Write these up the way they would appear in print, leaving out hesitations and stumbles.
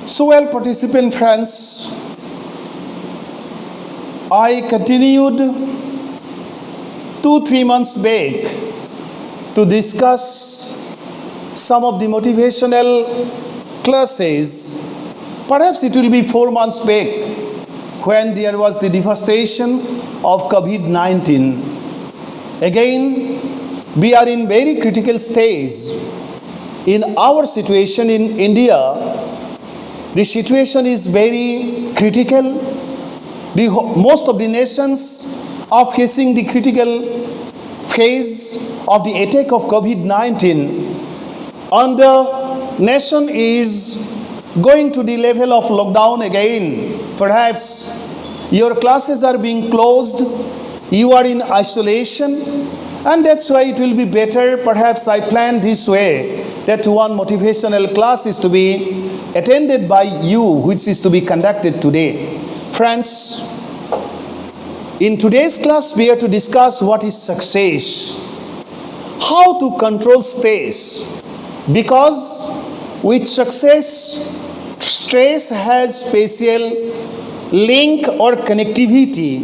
So well, participant friends, I continued 2-3 months back to discuss some of the motivational classes. Perhaps it will be 4 months back when there was the devastation of COVID-19. Again, we are in very critical stage. In our situation in India, the situation is very critical. Most of the nations are facing the critical phase of the attack of COVID-19. And the nation is going to the level of lockdown again. Perhaps your classes are being closed, you are in isolation, and that's why it will be better. Perhaps I planned this way, that one motivational class is to be attended by you, which is to be conducted today. Friends, in today's class we are to discuss what is success, how to control stress, because with success, stress has special link or connectivity,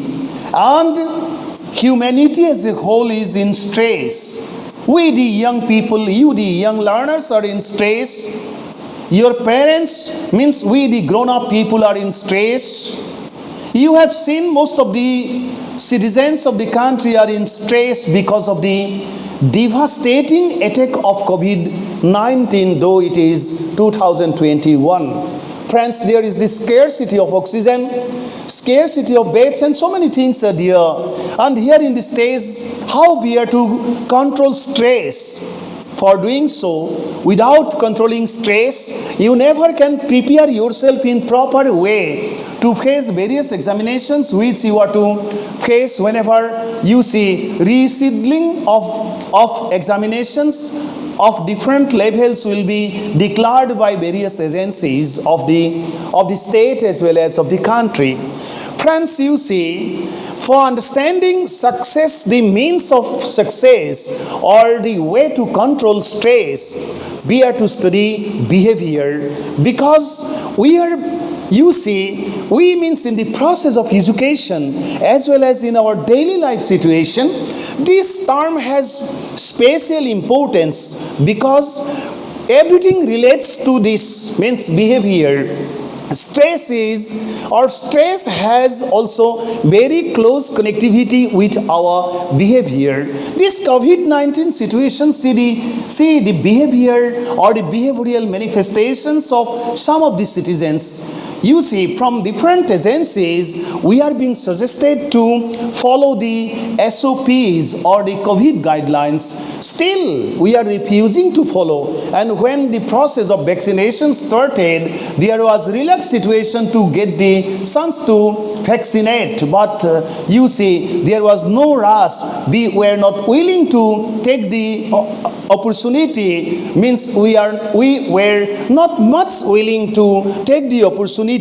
and humanity as a whole is in stress. We the young people, you the young learners are in stress. Your parents, means we the grown-up people are in stress. You have seen most of the citizens of the country are in stress because of the devastating attack of COVID-19, though it is 2021. Friends, there is the scarcity of oxygen, scarcity of beds, and so many things are there. And here in this stage, how we are to control stress? For doing so, without controlling stress, you never can prepare yourself in proper way to face various examinations which you are to face whenever you see rescheduling of examinations of different levels will be declared by various agencies of the state as well as of the country. Friends, you see, for understanding success, the means of success or the way to control stress, we are to study behavior, because we are, you see, we means in the process of education as well as in our daily life situation, this term has special importance because everything relates to this, means behavior. Stress has also very close connectivity with our behavior. This COVID-19 situation, see the behavior or the behavioral manifestations of some of the citizens. You see, from different agencies, we are being suggested to follow the SOPs or the COVID guidelines. Still, we are refusing to follow. And when the process of vaccination started, there was relaxed situation to get the sons to vaccinate. But you see, there was no rush. We were not willing to take the opportunity, means we were not much willing to take the opportunity.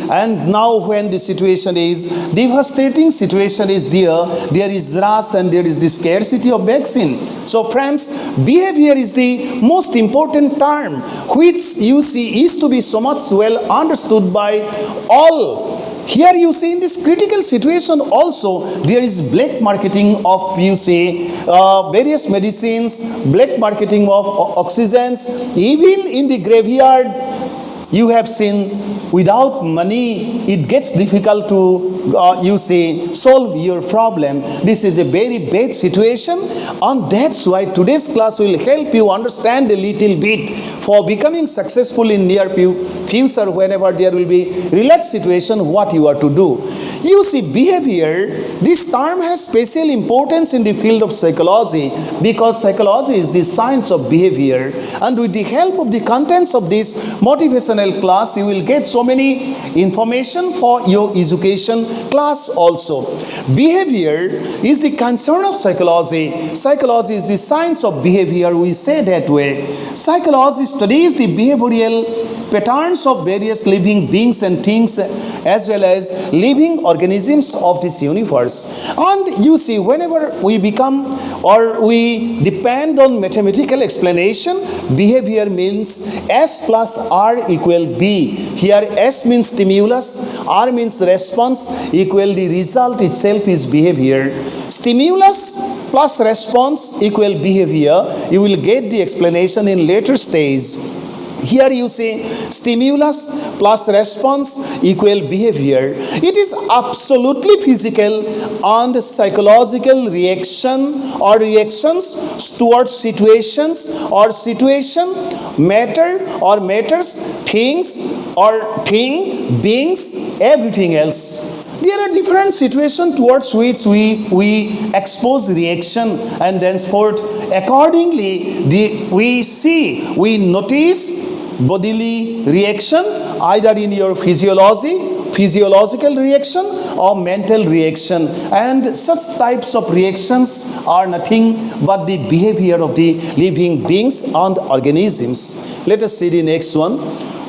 And now when the situation is devastating, situation is there is rush and there is the scarcity of vaccine. So friends, behavior is the most important term which you see is to be so much well understood by all. Here you see in this critical situation also there is black marketing of, you see, various medicines, black marketing of oxygens. Even in the graveyard you have seen, without money it gets difficult to you see solve your problem. This is a very bad situation, and that's why today's class will help you understand a little bit for becoming successful in near future whenever there will be relaxed situation, what you are to do. You see, behavior, this term has special importance in the field of psychology, because psychology is the science of behavior, and with the help of the contents of this motivational class you will get so many information for your education class also. Behavior is the concern of psychology. Psychology is the science of behavior, we say that way. Psychology studies the behavioral patterns of various living beings and things as well as living organisms of this universe. And you see, whenever we become or we depend on mathematical explanation, behavior means S plus R equal B. Here S means stimulus, R means response equal the result itself is behavior. Stimulus plus response equal behavior. You will get the explanation in later stage. Here you see stimulus plus response equal behavior. It is absolutely physical and psychological reaction or reactions towards situations or situation, matter or matters, things or thing, beings, everything else. There are different situations towards which we expose reaction, and thenceforth accordingly we notice bodily reaction either in your physiological reaction or mental reaction, and such types of reactions are nothing but the behavior of the living beings and organisms. Let us see the next one.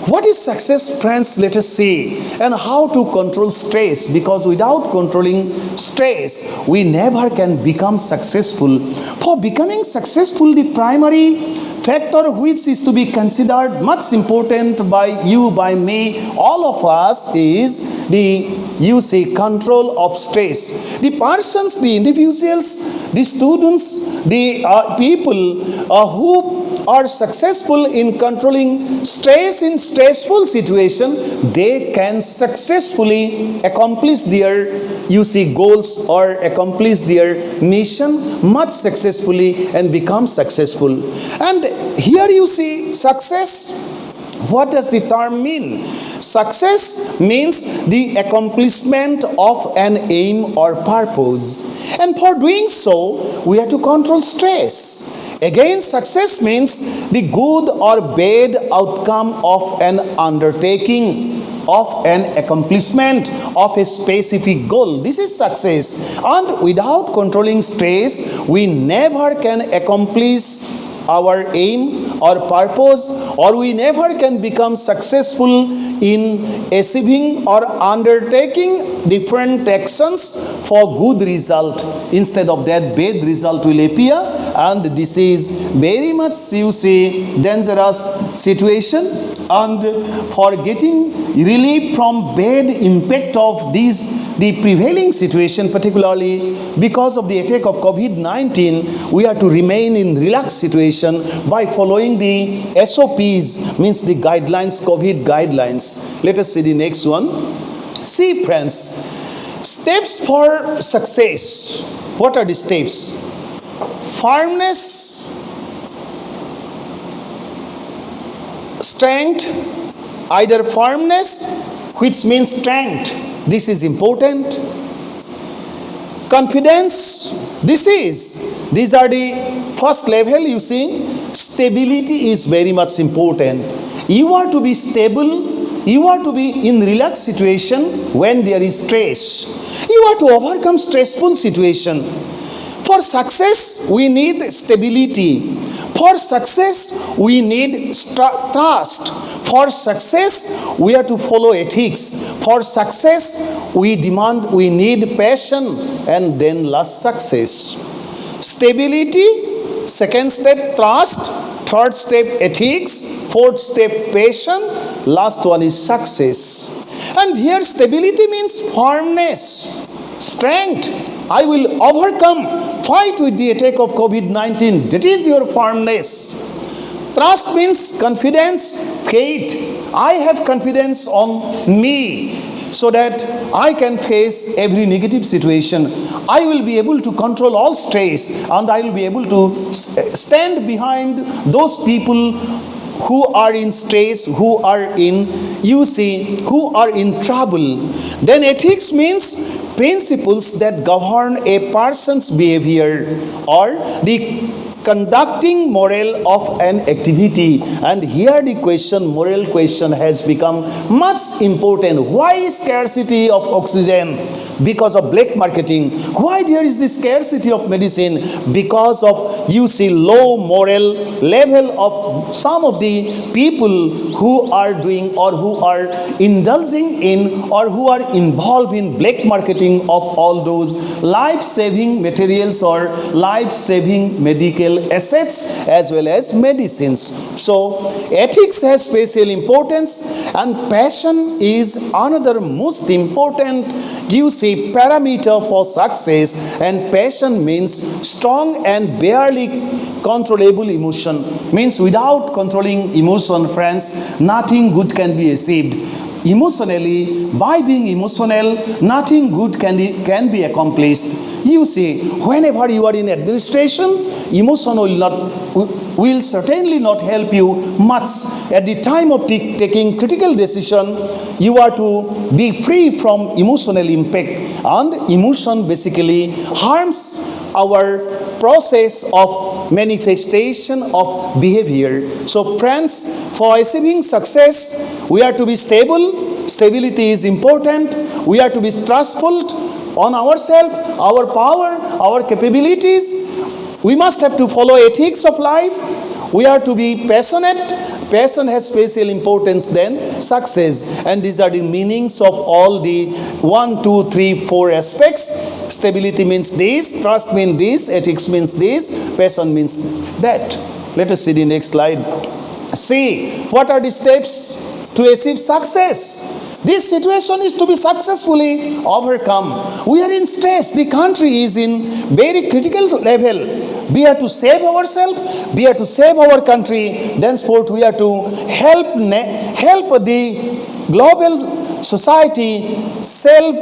What is success, friends? Let us see. And how to control stress, because without controlling stress, we never can become successful. For becoming successful, the primary factor which is to be considered much important by you, by me, all of us is the control of stress. The persons, the individuals, the students, the people who are successful in controlling stress in stressful situation, they can successfully accomplish their goals or accomplish their mission much successfully and become successful. And here you see success. What does the term mean? Success means the accomplishment of an aim or purpose. And for doing so, we have to control stress. Again, success means the good or bad outcome of an undertaking, of an accomplishment of a specific goal. This is success. And without controlling stress, we never can accomplish our aim or purpose, or we never can become successful in achieving or undertaking different actions for good result. Instead of that, bad result will appear, and this is very much dangerous situation. And for getting relief from bad impact of the prevailing situation, particularly because of the attack of COVID-19, we are to remain in relaxed situation by following the SOPs, means the guidelines, COVID guidelines. Let us see the next one. See, friends, steps for success. What are the steps? Firmness, strength, either firmness, which means strength. This is important. Confidence, these are the first level. You see, stability is very much important. You are to be stable. You are to be in relaxed situation when there is stress. You are to overcome stressful situation. For success, we need stability. For success, we need trust. For success, we have to follow ethics. For success, we need passion, and then last, success. Stability, second step, trust, third step, ethics, fourth step, passion, last one is success. And here stability means firmness, strength. I will overcome, fight with the attack of COVID-19. That is your firmness. Trust means confidence, faith. I have confidence on me so that I can face every negative situation. I will be able to control all stress, and I will be able to stand behind those people who are in stress, who are in trouble. Then ethics means principles that govern a person's behavior, or the conducting moral of an activity. And here the question, moral question, has become much important. Why scarcity of oxygen? Because of black marketing. Why there is this scarcity of medicine? Because of, you see, low moral level of some of the people who are doing or who are indulging in or who are involved in black marketing of all those life-saving materials or life-saving medical assets as well as medicines. So ethics has special importance, and passion is another most important, you see, parameter for success. And passion means strong and barely controllable emotion. Means without controlling emotion, friends, nothing good can be achieved. Emotionally, by being emotional, nothing good can be accomplished. You see, whenever you are in administration, emotion will certainly not help you much. At the time of taking critical decision, you are to be free from emotional impact, and emotion basically harms our process of manifestation of behavior. So friends, for achieving success, we are to be stable. Stability is important. We are to be trustful on ourselves, our power, our capabilities. We must have to follow ethics of life. We are to be passionate. Passion has special importance than success. And these are the meanings of all the 1, 2, 3, 4 aspects. Stability means this, trust means this, ethics means this, passion means that. Let us see the next slide. See, what are the steps to achieve success? This situation is to be successfully overcome. We are in stress. The country is in very critical level. We are to save ourselves. We are to save our country. Thenceforth, we are to help the global society save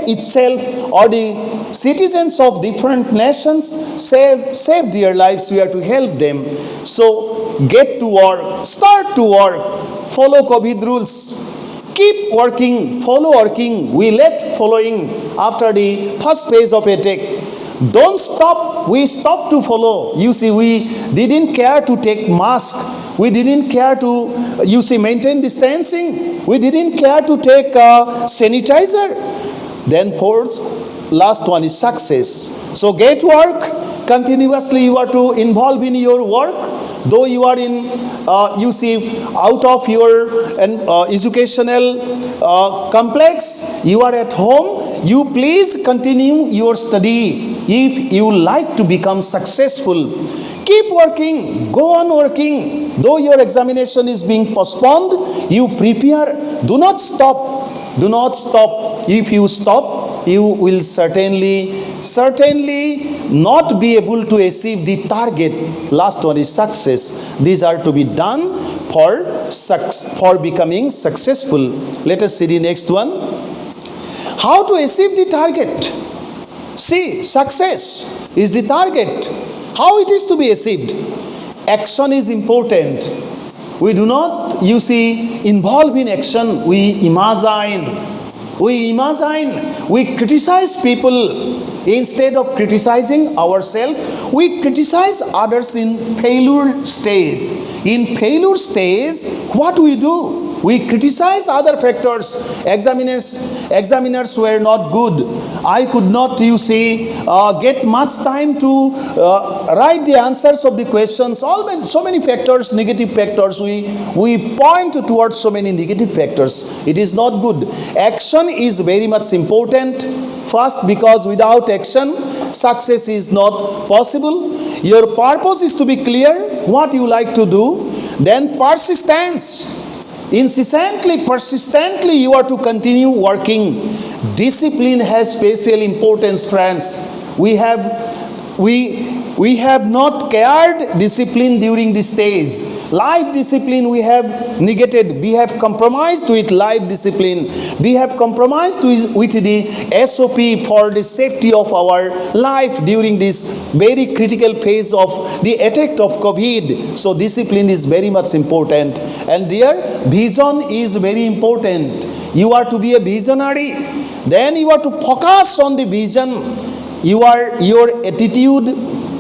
itself, or the citizens of different nations save their lives. We are to help them. So get to work. Start to work. Follow COVID rules. Keep working, follow working. We left following after the first phase of attack. Don't stop. We stopped to follow. You see, we didn't care to take mask. We didn't care to, you see, maintain distancing. We didn't care to take sanitizer. Then fourth, last one is success. So get work. Continuously you are to involve in your work. Though you are in, you see, out of your educational complex, you are at home, you please continue your study if you like to become successful. Keep working, go on working. Though your examination is being postponed, you prepare. Do not stop. Do not stop. If you stop, you will certainly not be able to achieve the target. Last one is success. These are to be done for becoming successful. Let us see the next one. How to achieve the target? See, success is the target. How it is to be achieved? Action is important. We do not, you see, involve in action. We imagine. We criticize people. Instead of criticizing ourselves, we criticize others in failure state. In failure stage, what we do? We criticize other factors. Examiners were not good. I could not, you see, get much time to write the answers of the questions. So many factors, negative factors. We point towards so many negative factors. It is not good. Action is very much important. First, because without action, success is not possible. Your purpose is to be clear, what you like to do. Then persistence. Incessantly, persistently, you are to continue working. Discipline has special importance, friends. We have not cared discipline during this stage. Life discipline we have negated. We have compromised with life discipline. We have compromised with the SOP for the safety of our life during this very critical phase of the attack of COVID. So discipline is very much important. And their vision is very important. You are to be a visionary. Then you are to focus on the vision. Your attitude,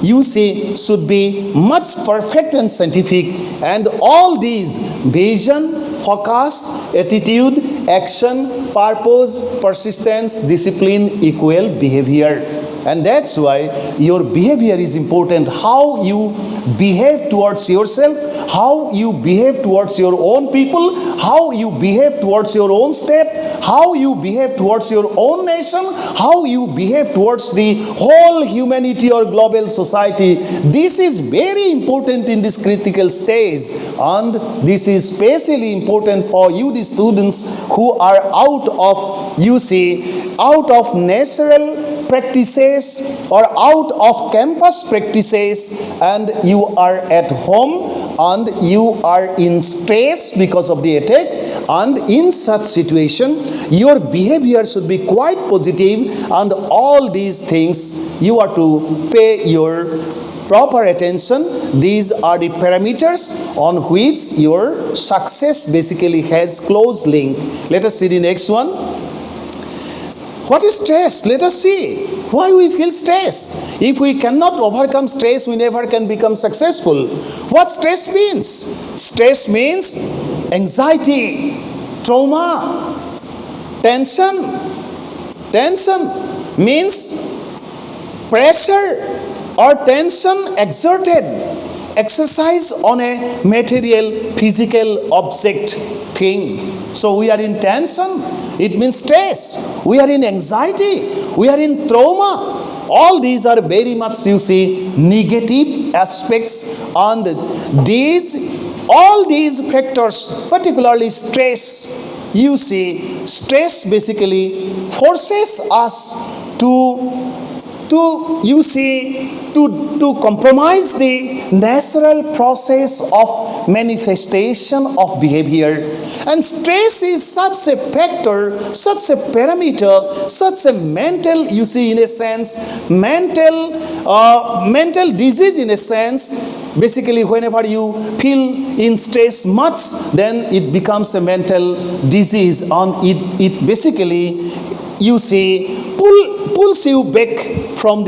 you see, should be much perfect and scientific, and all these vision, focus, attitude, action, purpose, persistence, discipline equal behavior. And that's why your behavior is important. How you behave towards yourself, how you behave towards your own people, how you behave towards your own state, how you behave towards your own nation, how you behave towards the whole humanity or global society. This is very important in this critical stage, and this is especially important for you, the students who are out of, you see, out of natural practices or out of campus practices, and you are at home and you are in stress because of the attack. And in such situation, your behavior should be quite positive, and all these things you are to pay your proper attention. These are the parameters on which your success basically has close link. Let us see the next one. What is stress? Let us see why we feel stress. If we cannot overcome stress, we never can become successful. What stress means? Stress means anxiety, trauma, tension. Tension means pressure or tension exerted, exercise on a material, physical object, thing. So we are in tension. It means stress. We are in anxiety. We are in trauma. All these are very much, you see, negative aspects. And all these factors, particularly stress, you see, stress basically forces us to compromise the natural process of manifestation of behavior. And stress is such a factor, such a parameter, such a mental, you see, in a sense, mental disease in a sense. Basically, whenever you feel in stress much, then it becomes a mental disease, and it basically, you see, pulls you back from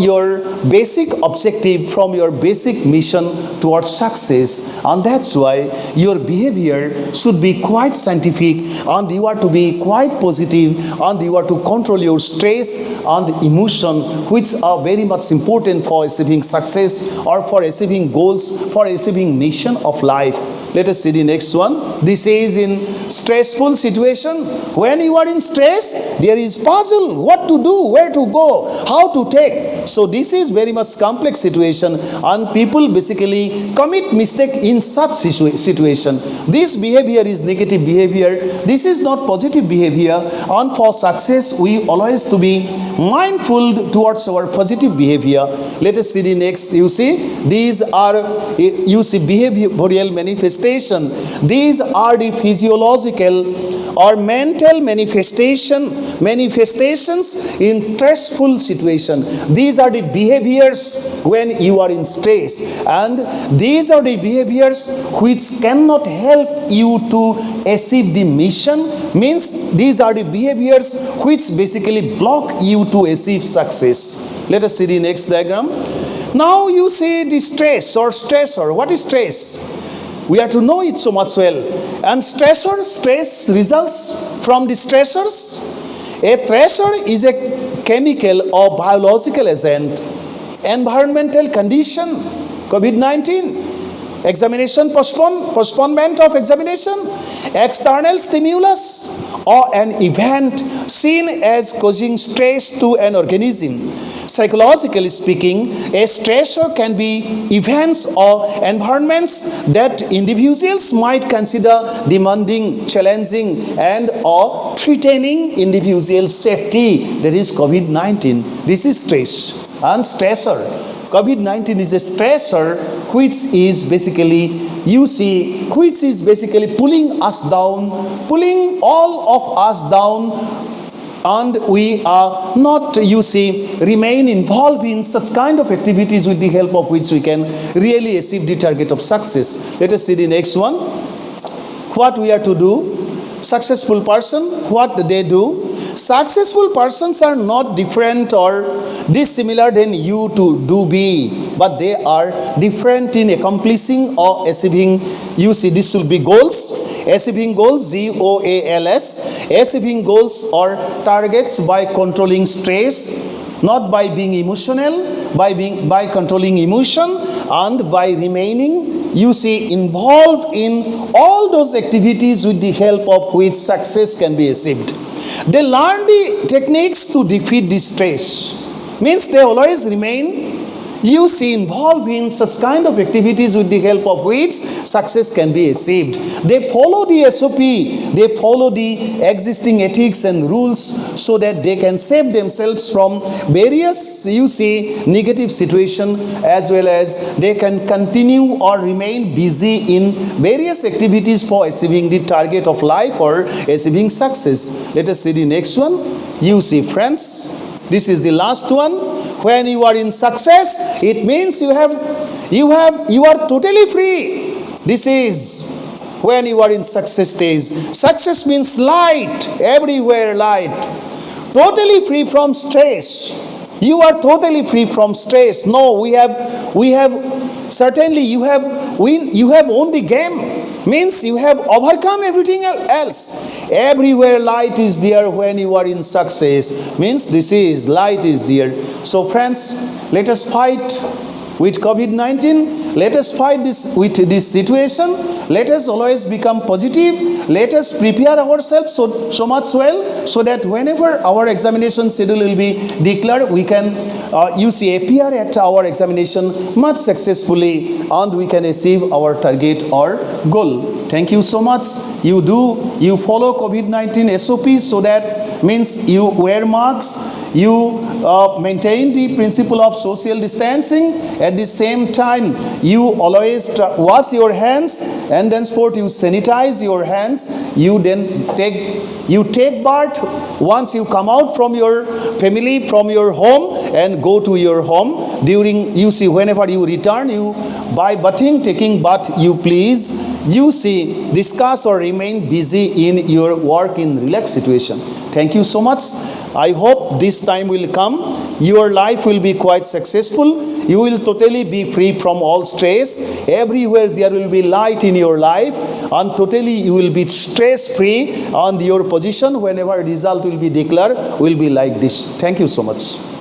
your basic objective, from your basic mission towards success. And that's why your behavior should be quite scientific, and you are to be quite positive, and you are to control your stress and emotion, which are very much important for achieving success or for achieving goals, for achieving mission of life. Let us see the next one. This is in stressful situation. When you are in stress, there is puzzle. What to do, where to go, how to take. So this is very much complex situation, and people basically commit mistake in such situation. This behavior is negative behavior. This is not positive behavior. And for success, we always to be mindful towards our positive behavior. Let us see the next. You see, these are, you see, behavioral manifestations. These are the physiological or mental manifestations in stressful situation. These are the behaviors when you are in stress, and these are the behaviors which cannot help you to achieve the mission. Means these are the behaviors which basically block you to achieve success. Let us see the next diagram. Now you see the stress or stressor. What is stress? We have to know it so much well. And stress results from the stressors. A stressor is a chemical or biological agent. Environmental condition, COVID-19, examination postponement of examination, external stimulus, or an event seen as causing stress to an organism. Psychologically speaking, a stressor can be events or environments that individuals might consider demanding, challenging, and or threatening individual safety. That is COVID-19. This is stress and stressor. COVID-19 is a stressor which is basically, you see, which is basically pulling us down, pulling all of us down, and we are not, you see, remain involved in such kind of activities with the help of which we can really achieve the target of success. Let us see the next one. What we are to do. Successful person, what they do? Successful persons are not different or dissimilar than you to do be, but they are different in accomplishing or achieving. You see, this will be goals. Achieving goals, GOALS. Achieving goals or targets by controlling stress, not by being emotional, by controlling emotion, and by remaining, you see, involved in all those activities with the help of which success can be achieved. They learn the techniques to defeat the stress. Means they always remain, you see, involved in such kind of activities with the help of which success can be achieved. They follow the SOP, they follow the existing ethics and rules so that they can save themselves from various, you see, negative situation, as well as they can continue or remain busy in various activities for achieving the target of life or achieving success. Let us see the next one. You see, friends, this is the last one. When you are in success, it means you are totally free. This is when you are in success stage. Success means light, everywhere light. Totally free from stress. You are totally free from stress. No, we have certainly you have won the game. Means you have overcome everything else. Everywhere light is there when you are in success. Means this is light is there. So friends, let us fight with COVID-19. Let us fight this with this situation. Let us always become positive. Let us prepare ourselves so much well, so that whenever our examination schedule will be declared, we can appear at our examination much successfully, and we can achieve our target or goal. Thank you so much. You follow COVID-19 SOPs, so that means you wear masks, you maintain the principle of social distancing. At the same time, you always wash your hands, and then you sanitize your hands. You then take bath once you come out from your family, from your home, and go to your home. During, you see, whenever you return, you by taking bath, you please, you see, discuss or remain busy in your work in relaxed situation. Thank you so much. I hope this time will come. Your life will be quite successful. You will totally be free from all stress. Everywhere there will be light in your life, and totally you will be stress free, and your position whenever result will be declared will be like this. Thank you so much.